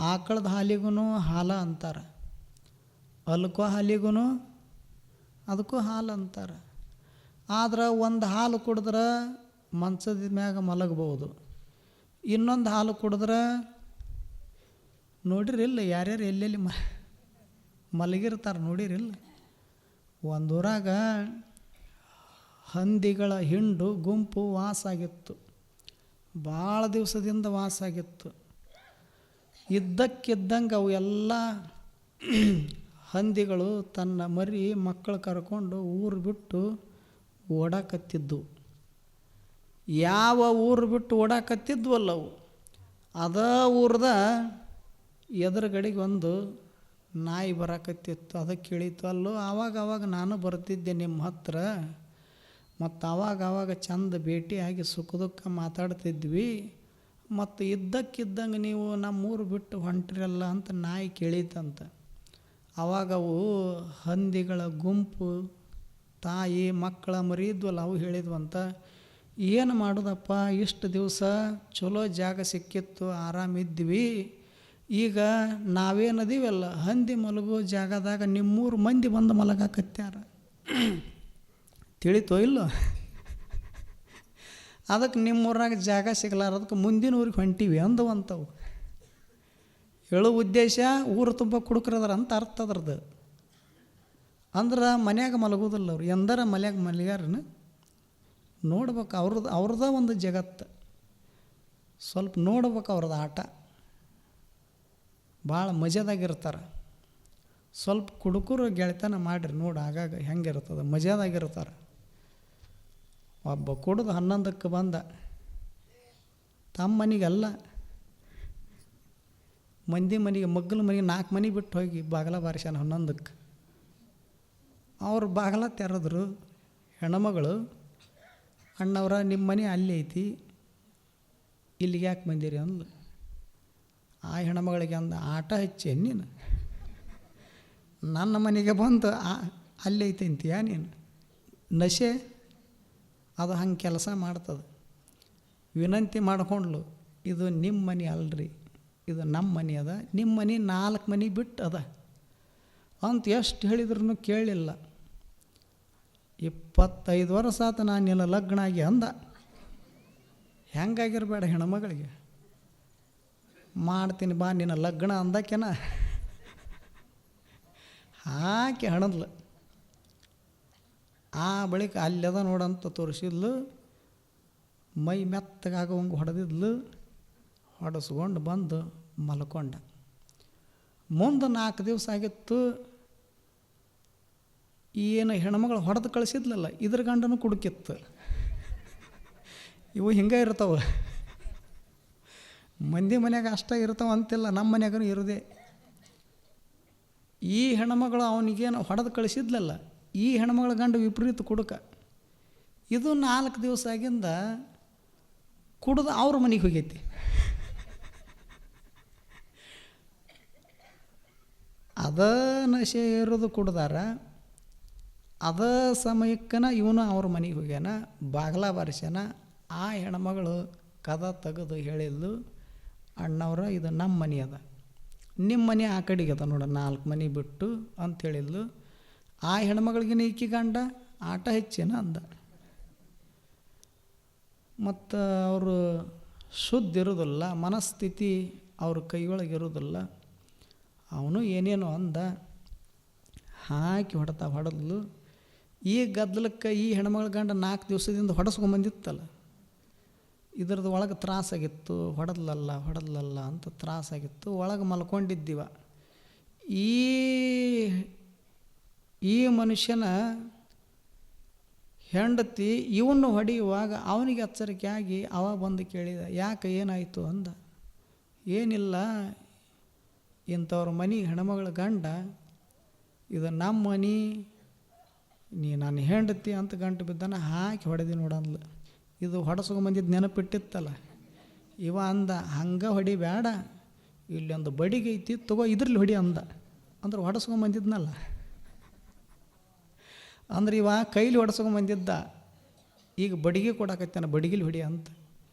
ಆಕಳದ ಹಾಲಿಗೂ ಹಾಲ ಅಂತಾರೆ, ಅಲ್ಕೋ ಹಾಲಿಗೂ ಅದಕ್ಕೂ ಹಾಲು ಅಂತಾರೆ. ಆದ್ರೆ ಒಂದು ಹಾಲು ಕುಡಿದ್ರೆ ಮಂಚದ ಮ್ಯಾಗ ಮಲಗ್ಬೋದು, ಇನ್ನೊಂದು ಹಾಲು ಕುಡಿದ್ರೆ ನೋಡಿರಿಲ್ಲ ಯಾರ್ಯಾರು ಎಲ್ಲೆಲ್ಲಿ ಮಲಗಿರ್ತಾರೆ ನೋಡಿರಿಲ್ಲ. ಒಂದೂರಾಗ ಹಂದಿಗಳ ಹಿಂಡು ಗುಂಪು ವಾಸಾಗಿತ್ತು, ಭಾಳ ದಿವಸದಿಂದ ವಾಸಾಗಿತ್ತು. ಇದ್ದಕ್ಕಿದ್ದಂಗೆ ಅವು ಎಲ್ಲ ಹಂದಿಗಳು ತನ್ನ ಮರಿ ಮಕ್ಕಳು ಕರ್ಕೊಂಡು ಊರು ಬಿಟ್ಟು ಓಡಾಕತ್ತಿದ್ದು. ಯಾವ ಊರು ಬಿಟ್ಟು ಓಡಾಕತ್ತಿದ್ವಲ್ಲ ಅವು ಅದೇ ಊರ್ದ ಎದುರುಗಡೆಗೆ ಒಂದು ನಾಯಿ ಬರಾಕತ್ತಿತ್ತು. ಅದಕ್ಕೆ ಕೇಳಿತ್ತು, ಅಲ್ಲೋ ಆವಾಗ ನಾನು ಬರ್ತಿದ್ದೆ ನಿಮ್ಮ ಹತ್ರ, ಮತ್ತು ಆವಾಗ ಚಂದ ಭೇಟಿಯಾಗಿ ಸುಖ ದುಃಖ ಮಾತಾಡ್ತಿದ್ವಿ, ಮತ್ತು ಇದ್ದಕ್ಕಿದ್ದಂಗೆ ನೀವು ನಮ್ಮೂರು ಬಿಟ್ಟು ಹೊಂಟ್ರಲ್ಲ ಅಂತ ನಾಯಿ ಕೇಳಿತಂತ. ಅವಾಗವು ಹಂದಿಗಳ ಗುಂಪು ತಾಯಿ ಮಕ್ಕಳ ಮರಿ ಇದ್ವಲ್ಲ ಅವು ಹೇಳಿದ್ವಂತ, ಏನು ಮಾಡೋದಪ್ಪ, ಇಷ್ಟು ದಿವಸ ಚಲೋ ಜಾಗ ಸಿಕ್ಕಿತ್ತು, ಆರಾಮಿದ್ವಿ, ಈಗ ನಾವೇನದೀವಲ್ಲ ಹಂದಿ ಮಲಗೋ ಜಾಗದಾಗ ನಿಮ್ಮೂರು ಮಂದಿ ಬಂದು ಮಲಗಾಕತ್ಯಾರ, ತಿಳಿತೋ ಇಲ್ಲೋ? ಅದಕ್ಕೆ ನಿಮ್ಮೂರಾಗ ಜಾಗ ಸಿಗಲಾರದಕ್ಕೆ ಮುಂದಿನ ಊರಿಗೆ ಹೊಂಟೀವಿ ಅಂದವಂತವು. ಹೇಳೋ ಉದ್ದೇಶ ಊರು ತುಂಬ ಕುಡುಕ್ರದಾರ ಅಂತ ಅರ್ಥ ಅದ್ರದ್ದು. ಅಂದ್ರೆ ಮನ್ಯಾಗ ಮಲಗೋದಿಲ್ಲ ಅವ್ರು, ಎಂದರ ಮನ್ಯಾಗ ಮಲಗ್ಯಾರನ ನೋಡ್ಬೇಕು. ಅವ್ರದ್ದ ಒಂದು ಜಗತ್ತು, ಸ್ವಲ್ಪ ನೋಡ್ಬೇಕು ಅವ್ರದ್ದು ಆಟ, ಭಾಳ ಮಜಾದಾಗಿರ್ತಾರೆ. ಸ್ವಲ್ಪ ಕುಡುಕರು ಗೆಳೆತನ ಮಾಡಿರಿ ನೋಡಿ, ಆಗಾಗ ಹೆಂಗಿರ್ತದೆ, ಮಜಾದಾಗಿರ್ತಾರೆ. ಒಬ್ಬ ಕುಡ್ದು 11ಕ್ಕೆ ಬಂದ, ತಮ್ಮ ಮನೆಗಲ್ಲ ಮಂದಿ ಮನೆಗೆ, ಮಗ್ಗಲ ಮನೆಗೆ 4 ಮನೆ ಬಿಟ್ಟು ಹೋಗಿ ಬಾಗಲ ಬಾರಿಸ್ಯಾನ 11ಕ್ಕೆ. ಅವ್ರು ಬಾಗಲ ತೆರೆದ್ರು, ಹೆಣ್ಮಗಳು, ಅಣ್ಣವ್ರ ನಿಮ್ಮ ಮನೆ ಅಲ್ಲಿ ಐತಿ, ಇಲ್ಲಿಗೆ ಯಾಕೆ ಬಂದಿರಿ ಅಂದ್ಲು. ಆ ಹೆಣ್ಮಗಳಿಗೆ ಅಂದ, ಆಟ ಹಚ್ಚಿ ನೀನು ನನ್ನ ಮನೆಗೆ ಬಂದು ಅಲ್ಲಿ ಐತಿ ಅಂತೀಯ ನೀನು, ನಶೆ ಅದು ಹಂಗೆ ಕೆಲಸ ಮಾಡ್ತದೆ. ವಿನಂತಿ ಮಾಡ್ಕೊಂಡ್ಲು, ಇದು ನಿಮ್ಮ ಮನೆ ಅಲ್ರಿ, ಇದು ನಮ್ಮ ಮನೆ ಅದ, ನಿಮ್ಮ ಮನೆ 4 ಮನೆ ಬಿಟ್ಟು ಅದ ಅಂತ ಎಷ್ಟು ಹೇಳಿದ್ರು ಕೇಳಿಲ್ಲ. 25 ವರ್ಷ ಆತ ನಾನು ನಿನ್ನ ಲಗ್ನ ಆಗಿ ಅಂದ. ಹೆಂಗಾಗಿರ್ಬೇಡ ಹೆಣ್ಮಗಳಿಗೆ, ಮಾಡ್ತೀನಿ ಬಾ ನಿನ್ನ ಲಗ್ನ ಅಂದಕ್ಕೆನ ಹಾಕಿ ಹಣದ್ಲು. ಆ ಬಳಿಕ ಅಲ್ಲದ ನೋಡಂತ ತೋರಿಸಿದ್ಲು, ಮೈ ಮೆತ್ತಗಾಗೋಂಗೆ ಹೊಡೆದಿದ್ಲು, ಹೊಡೆಸ್ಕೊಂಡು ಬಂದು ಮಲ್ಕೊಂಡ. ಮುಂದೆ 4 ದಿವಸ ಆಗಿತ್ತು, ಏನು ಹೆಣ್ಮಗಳು ಹೊಡೆದು ಕಳಿಸಿದ್ಲಲ್ಲ ಇದ್ರ ಗಂಡನೂ ಕುಡುಕಿತ್ತು. ಇವು ಹಿಂಗೆ ಇರ್ತಾವೆ, ಮಂದಿ ಮನ್ಯಾಗ ಅಷ್ಟೇ ಇರ್ತಾವೆ ಅಂತಿಲ್ಲ, ನಮ್ಮ ಮನ್ಯಾಗೂ ಇರೋದೆ. ಈ ಹೆಣ್ಮಗಳು ಅವನಿಗೇನು ಹೊಡೆದು ಕಳಿಸಿದ್ಲಲ್ಲ, ಈ ಹೆಣ್ಮಗಳ ಗಂಡು ವಿಪರೀತ ಕುಡುಕ. ಇದು 4 ದಿವಸ ಆಗಿಂದ ಕುಡ್ದು ಅವ್ರ ಮನೆಗೆ ಹೋಗೈತಿ. ಅದ ನಶೆ ಇರೋದು ಕುಡ್ದಾರ, ಅದ ಸಮಯಕ್ಕನ ಇವನು ಅವ್ರ ಮನೆಗೆ ಹೋಗ್ಯಾನ, ಬಾಗ್ಲ ಬಾರಿಸ್ಯಾನ. ಆ ಹೆಣ್ಮಗಳು ಕದ ತೆಗೆದು ಹೇಳಿದ್ಲು, ಅಣ್ಣವ್ರ ಇದು ನಮ್ಮ ಮನೆ ಅದ, ನಿಮ್ಮ ಮನೆ ಆ ಕಡೆಗೆ ಅದ ನೋಡ 4 ಮನೆ ಬಿಟ್ಟು ಅಂತ ಹೇಳಿದ್ಲು. ಆ ಹೆಣ್ಮಗಳಿಗಿನ ಈಕಿ ಗಂಡ ಆಟ ಹೆಚ್ಚೇನ ಅಂದ. ಮತ್ತು ಅವರು ಶುದ್ಧ ಇರೋದಿಲ್ಲ, ಮನಸ್ಥಿತಿ ಅವ್ರ ಕೈಯೊಳಗಿರೋದಿಲ್ಲ. ಅವನು ಏನೇನೋ ಅಂದ, ಹಾಕಿ ಹೊಡೆದ್ಲು. ಈ ಗದ್ದಲಕ್ಕೆ ಈ ಹೆಣ್ಮಗಳ ಗಂಡ 4 ದಿವಸದಿಂದ ಹೊಡೆಸ್ಕೊಂಬಂದಿತ್ತಲ್ಲ, ಇದ್ರದ್ದು ಒಳಗೆ ತ್ರಾಸಾಗಿತ್ತು, ಹೊಡೆದ್ಲಲ್ಲ ಅಂತ ತ್ರಾಸಾಗಿತ್ತು. ಒಳಗೆ ಮಲ್ಕೊಂಡಿದ್ದೀವ. ಈ ಮನುಷ್ಯನ ಹೆಂಡತಿ ಇವನ್ನು ಹೊಡೆಯುವಾಗ ಅವನಿಗೆ ಎಚ್ಚರಿಕೆ ಆಗಿ ಅವ ಬಂದು ಕೇಳಿದ, ಯಾಕೆ ಏನಾಯಿತು ಅಂದ. ಏನಿಲ್ಲ, ಇಂಥವ್ರ ಮನೆ ಹೆಣ್ಮಗಳ ಗಂಡ, ಇದು ನಮ್ಮ ಮನೆ, ನೀ ನನ್ನ ಹೆಂಡತಿ ಅಂತ ಗಂಟು ಬಿದ್ದಾನ, ಹಾಕಿ ಹೊಡೆದಿ ನೋಡಂದ್ಲು. ಇದು ಹೊಡೆಸ್ಕೊಂಬಂದಿದ್ದು ನೆನಪಿಟ್ಟಿತ್ತಲ್ಲ, ಇವ ಅಂದ, ಹಂಗೆ ಹೊಡಿಬೇಡ, ಇಲ್ಲೊಂದು ಬಡಿಗೆ ಐತಿ ತಗೋ ಇದ್ರಲ್ಲಿ ಹೊಡಿ ಅಂದ. ಅಂದ್ರೆ ಹೊಡೆಸ್ಕೊಂಬಂದಿದ್ನಲ್ಲ, ಅಂದ್ರೆ ಇವ ಕೈಲಿ ಹೊಡೆಸ್ಕೊಂಬಂದಿದ್ದ, ಈಗ ಬಡಿಗೆ ಕೊಡಕತ್ತಾನ, ಬಡಿಗಿಲಿ ಹೊಡಿ ಅಂತ.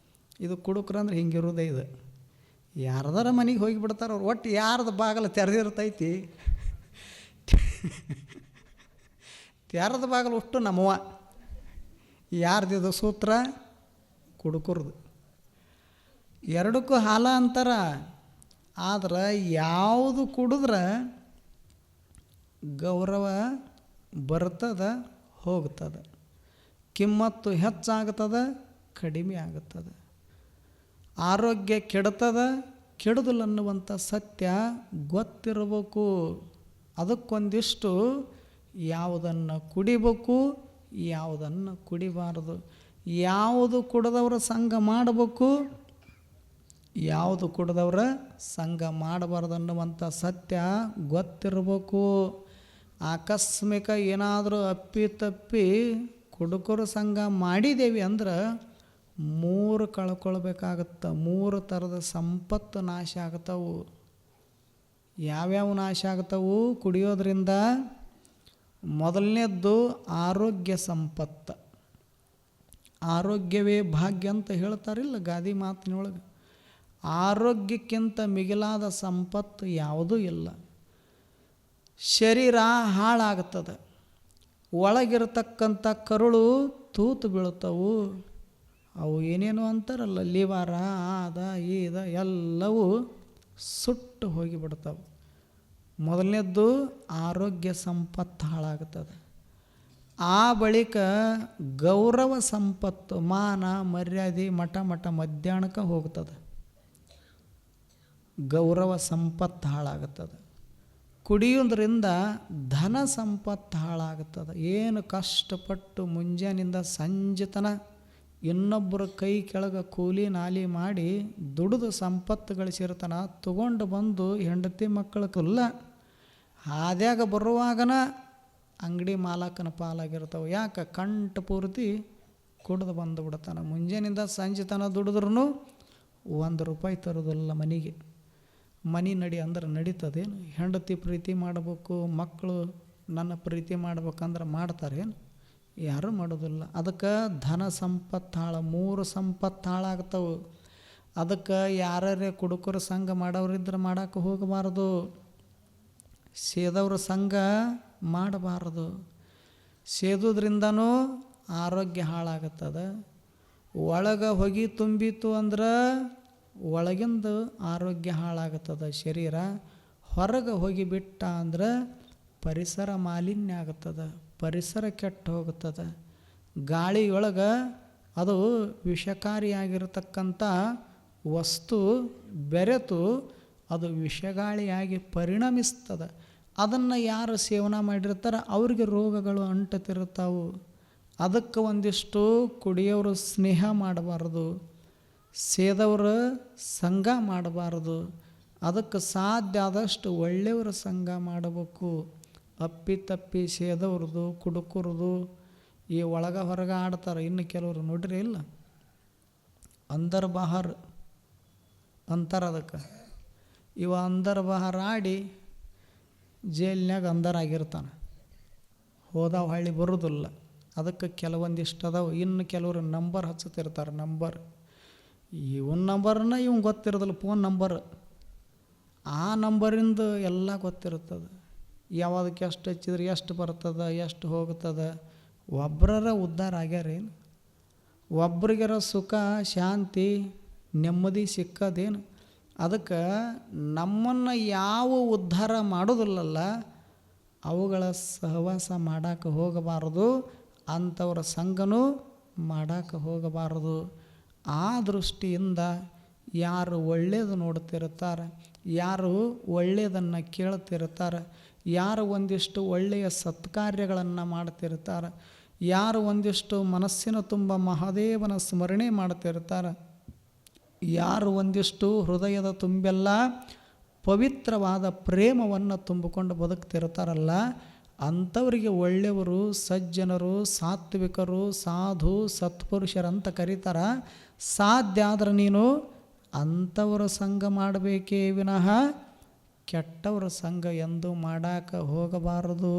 ಇದು ಕುಡುಕ್ರಂದ್ರೆ ಹಿಂಗಿರೋದೇ ಇದು. ಯಾರ್ದಾರ ಮನೆಗೆ ಹೋಗಿಬಿಡ್ತಾರೆ ಅವ್ರು. ಒಟ್ಟು ಯಾರ್ದು ಬಾಗಿಲು ತೆರೆದಿರ್ತೈತಿ ತೆರೆದ ಬಾಗಿಲು ಅಷ್ಟು ನಮ್ಮವ. ಯಾರ್ದಿದು ಸೂತ್ರ? ಕುಡುಕರದು. ಎರಡಕ್ಕೂ ಹಾಲ ಅಂತಾರ. ಆದ್ರೆ ಯಾವುದು ಕುಡಿದ್ರೆ ಗೌರವ ಬರ್ತದ ಹೋಗ್ತದೆ, ಕಿಮ್ಮತ್ತು ಹೆಚ್ಚಾಗ್ತದೆ ಕಡಿಮೆ ಆಗುತ್ತದೆ, ಆರೋಗ್ಯ ಕೆಡ್ತದ ಕೆಡುದಿಲ್ಲ ಅನ್ನುವಂಥ ಸತ್ಯ ಗೊತ್ತಿರಬೇಕು. ಅದಕ್ಕೊಂದಿಷ್ಟು ಯಾವುದನ್ನು ಕುಡಿಬೇಕು, ಯಾವುದನ್ನು ಕುಡಿಬಾರದು, ಯಾವುದು ಕುಡಿದವರ ಸಂಘ ಮಾಡಬೇಕು, ಯಾವುದು ಕುಡಿದವರ ಸಂಘ ಮಾಡಬಾರ್ದು ಅನ್ನುವಂಥ ಸತ್ಯ ಗೊತ್ತಿರಬೇಕು. ಆಕಸ್ಮಿಕ ಏನಾದರೂ ಅಪ್ಪಿ ಕುಡುಕರು ಸಂಘ ಮಾಡಿದ್ದೇವೆ ಅಂದ್ರೆ 3 ಕಳ್ಕೊಳ್ಬೇಕಾಗತ್ತೆ. 3 ಥರದ ಸಂಪತ್ತು ನಾಶ ಆಗ್ತಾವು. ಯಾವ್ಯಾವ ನಾಶ ಆಗ್ತಾವು ಕುಡಿಯೋದ್ರಿಂದ? ಮೊದಲನೇದ್ದು ಆರೋಗ್ಯ ಸಂಪತ್ತು. ಆರೋಗ್ಯವೇ ಭಾಗ್ಯ ಅಂತ ಹೇಳ್ತಾರಿಲ್ಲ ಗಾದಿ ಮಾತಿನೊಳಗೆ. ಆರೋಗ್ಯಕ್ಕಿಂತ ಮಿಗಿಲಾದ ಸಂಪತ್ತು ಯಾವುದೂ ಇಲ್ಲ. ಶರೀರ ಹಾಳಾಗ್ತದೆ, ಒಳಗಿರತಕ್ಕಂಥ ಕರುಳು ತೂತು ಬೀಳ್ತವು. ಅವು ಏನೇನು ಅಂತಾರಲ್ಲ ಲಿವರ ಆದ ಈದ ಎಲ್ಲವೂ ಸುಟ್ಟು ಹೋಗಿಬಿಡ್ತವೆ. ಮೊದಲನೇದ್ದು ಆರೋಗ್ಯ ಸಂಪತ್ತು ಹಾಳಾಗ್ತದೆ. ಆ ಬಳಿಕ ಗೌರವ ಸಂಪತ್ತು, ಮಾನ ಮರ್ಯಾದೆ ಮಠ ಮಧ್ಯಾಹ್ನಕ್ಕೆ ಹೋಗ್ತದೆ. ಗೌರವ ಸಂಪತ್ತು ಹಾಳಾಗುತ್ತದೆ. ಕುಡಿಯೋದ್ರಿಂದ ಧನ ಸಂಪತ್ತು ಹಾಳಾಗುತ್ತದೆ. ಏನು ಕಷ್ಟಪಟ್ಟು ಮುಂಜಾನಿಂದ ಸಂಜೆ ತನಕ ಇನ್ನೊಬ್ಬರ ಕೈ ಕೆಳಗೆ ಕೂಲಿ ನಾಲಿ ಮಾಡಿ ದುಡಿದು ಸಂಪತ್ತು ಗಳಿಸಿರ್ತಾನ. ತಗೊಂಡು ಬಂದು ಹೆಂಡತಿ ಮಕ್ಕಳಕ್ಕಲ್ಲ ಹಾದ್ಯಾಗ ಬರುವಾಗನ ಅಂಗಡಿ ಮಾಲಕನ ಪಾಲಾಗಿರ್ತಾವೆ. ಯಾಕೆ? ಕಂಠ ಪೂರ್ತಿ ಕುಡ್ದು ಬಂದು ಬಿಡ್ತಾನೆ. ಮುಂಜಾನಿಂದ ಸಂಜೆ ತನಕ ದುಡಿದ್ರೂ ₹1 ತರೋದಿಲ್ಲ ಮನೆಗೆ. ಮನೆ ನಡಿ ಅಂದ್ರೆ ನಡೀತದೇನು? ಹೆಂಡತಿ ಪ್ರೀತಿ ಮಾಡಬೇಕು, ಮಕ್ಕಳು ನನ್ನ ಪ್ರೀತಿ ಮಾಡ್ಬೇಕಂದ್ರೆ ಮಾಡ್ತಾರೇನು? ಯಾರೂ ಮಾಡೋದಿಲ್ಲ. ಅದಕ್ಕೆ ಧನ ಸಂಪತ್ತು 3 ಸಂಪತ್ತು ಹಾಳಾಗ್ತವೆ. ಅದಕ್ಕೆ ಯಾರ್ಯಾರೇ ಕುಡುಕರ ಸಂಘ ಮಾಡೋರಿದ್ರೆ ಮಾಡೋಕ್ಕೆ ಹೋಗಬಾರ್ದು. ಸೇದವ್ರ ಸಂಘ ಮಾಡಬಾರ್ದು. ಸೇದೋದ್ರಿಂದನೂ ಆರೋಗ್ಯ ಹಾಳಾಗುತ್ತದೆ. ಒಳಗೆ ಹೊಗೆ ತುಂಬಿತು ಅಂದ್ರೆ ಒಳಗಿಂದ ಆರೋಗ್ಯ ಹಾಳಾಗುತ್ತದೆ ಶರೀರ. ಹೊರಗೆ ಹೋಗಿ ಬಿಟ್ಟ ಅಂದ್ರೆ ಪರಿಸರ ಮಾಲಿನ್ಯ ಆಗುತ್ತದೆ, ಪರಿಸರ ಕೆಟ್ಟು ಹೋಗುತ್ತದೆ. ಗಾಳಿಯೊಳಗೆ ಅದು ವಿಷಕಾರಿಯಾಗಿರ್ತಕ್ಕಂಥ ವಸ್ತು ಬೆರೆತು ಅದು ವಿಷಗಾಳಿಯಾಗಿ ಪರಿಣಮಿಸ್ತದೆ. ಅದನ್ನು ಯಾರು ಸೇವನೆ ಮಾಡಿರ್ತಾರೆ ಅವ್ರಿಗೆ ರೋಗಗಳು ಅಂಟುತ್ತಿರ್ತಾವೆ. ಅದಕ್ಕೆ ಒಂದಿಷ್ಟು ಕುಡಿಯೋರು ಸ್ನೇಹ ಮಾಡಬಾರ್ದು, ಸೇದವರು ಸಂಘ ಮಾಡಬಾರ್ದು. ಅದಕ್ಕೆ ಸಾಧ್ಯ ಆದಷ್ಟು ಒಳ್ಳೆಯವರ ಸಂಘ ಮಾಡಬೇಕು. ಅಪ್ಪಿ ಸೇದವ್ರದ್ದು ಕುಡುಕರದು ಈ ಒಳಗೆ ಹೊರಗೆ ಆಡ್ತಾರೆ. ಇನ್ನು ಕೆಲವರು ನೋಡ್ರಿ ಇಲ್ಲ ಅಂದರ್ ಬಹಾರ್ ಅಂತಾರೆ ಅದಕ್ಕೆ. ಇವ ಅಂದರ್ ಬಹಾರ್ ಆಡಿ ಜೈಲಿನಾಗ ಅಂದರಾಗಿರ್ತಾನೆ, ಹೋದವ ಹಳ್ಳಿ ಬರೋದಿಲ್ಲ. ಅದಕ್ಕೆ ಕೆಲವೊಂದಿಷ್ಟು ಅದಾವೆ. ಇನ್ನು ಕೆಲವರು ನಂಬರ್ ಹಚ್ಚುತ್ತಿರ್ತಾರೆ. ಇವನ್ ನಂಬರ್ನ ಇವಂಗೆ ಗೊತ್ತಿರೋದಿಲ್ಲ, ಫೋನ್ ನಂಬರ್. ಆ ನಂಬರಿಂದ ಎಲ್ಲ ಗೊತ್ತಿರ್ತದೆ. ಯಾವುದಕ್ಕೆ ಎಷ್ಟು ಹಚ್ಚಿದ್ರೆ ಎಷ್ಟು ಬರ್ತದೆ, ಎಷ್ಟು ಹೋಗ್ತದೆ. ಒಬ್ಬರ ಉದ್ಧಾರ ಆಗ್ಯಾರೇನು? ಒಬ್ರಿಗರ ಸುಖ ಶಾಂತಿ ನೆಮ್ಮದಿ ಸಿಕ್ಕದೇನು? ಅದಕ್ಕೆ ನಮ್ಮನ್ನು ಯಾವ ಉದ್ಧಾರ ಮಾಡೋದಿಲ್ಲಲ್ಲ ಅವುಗಳ ಸಹವಾಸ ಮಾಡೋಕ್ಕೆ ಹೋಗಬಾರದು, ಅಂಥವ್ರ ಸಂಘನೂ ಮಾಡೋಕ್ಕೆ ಹೋಗಬಾರದು. ಆ ದೃಷ್ಟಿಯಿಂದ ಯಾರು ಒಳ್ಳೆಯದು ನೋಡ್ತಿರ್ತಾರೆ, ಯಾರು ಒಳ್ಳೆಯದನ್ನು ಕೇಳ್ತಿರ್ತಾರೆ, ಯಾರು ಒಂದಿಷ್ಟು ಒಳ್ಳೆಯ ಸತ್ಕಾರ್ಯಗಳನ್ನು ಮಾಡ್ತಿರ್ತಾರೆ, ಯಾರು ಒಂದಿಷ್ಟು ಮನಸ್ಸಿನ ತುಂಬ ಮಹಾದೇವನ ಸ್ಮರಣೆ ಮಾಡ್ತಿರ್ತಾರೆ, ಯಾರು ಒಂದಿಷ್ಟು ಹೃದಯದ ತುಂಬೆಲ್ಲ ಪವಿತ್ರವಾದ ಪ್ರೇಮವನ್ನು ತುಂಬಿಕೊಂಡು ಬದುಕ್ತಿರ್ತಾರಲ್ಲ ಅಂಥವರಿಗೆ ಒಳ್ಳೆಯವರು, ಸಜ್ಜನರು, ಸಾತ್ವಿಕರು, ಸಾಧು ಸತ್ಪುರುಷರಂತ ಕರೀತಾರೆ. ಸಾಧ್ಯ ಆದ್ರೆ ನೀನು ಅಂಥವರ ಸಂಘ ಮಾಡಬೇಕೇ ವಿನಃ ಕೆಟ್ಟವರ ಸಂಘ ಎಂದೂ ಮಾಡೋಕ್ಕೆ ಹೋಗಬಾರದು.